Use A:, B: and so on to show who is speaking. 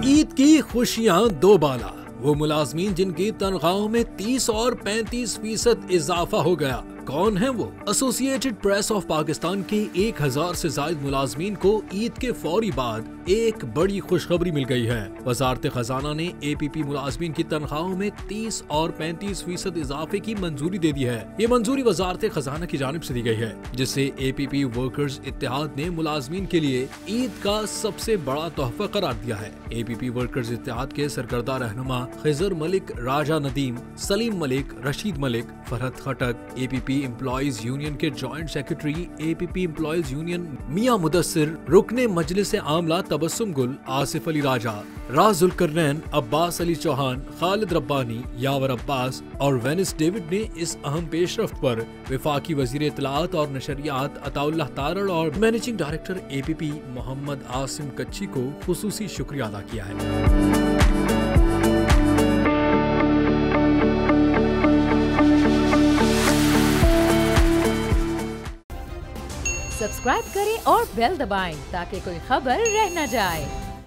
A: ईद की खुशियां दो बाला। वो मुलाजमीन जिनकी तनख्वाहों में 30 और 35% इजाफा हो गया, कौन है वो? एसोसिएटेड प्रेस ऑफ पाकिस्तान के 1000 से ज्यादा मुलाजमीन को ईद के फौरी बाद एक बड़ी खुशखबरी मिल गई है। वजारत खजाना ने APP मुलाजमीन की तनख्वाहों में 30 और 35% इजाफे की मंजूरी दे दी है। ये मंजूरी वजारत खजाना की जानिब से दी गई है, जिससे APP वर्कर्स इत्तेहाद ने मुलाजमीन के लिए ईद का सबसे बड़ा तोहफा करार दिया है। APP वर्कर्स इत्तेहाद के सरकर्दा रहनुमा Khizar Malik, Raja Nadeem, Saleem Malik, Rasheed Malik, Farhat Khattak, APP employees union के joint secretary, APP employees union Mian Mudassir, रुकने मजलिस आमला तबस्सुम गुल, आसिफ अली राजा, राजुल करनैन, अब्बास अली चौहान, खालिद रब्बानी, यावर अब्बास और वेनिस डेविड ने इस अहम पेशरफ्त पर वफाकी वजीर इत्तलात और नशरियात अताउल्लाह तारड़ और managing director APP Mohammad Asim Khichi को खुसूसी शुक्रिया अदा किया है।
B: सब्सक्राइब करें और बेल दबाएं ताकि कोई खबर रह न जाए।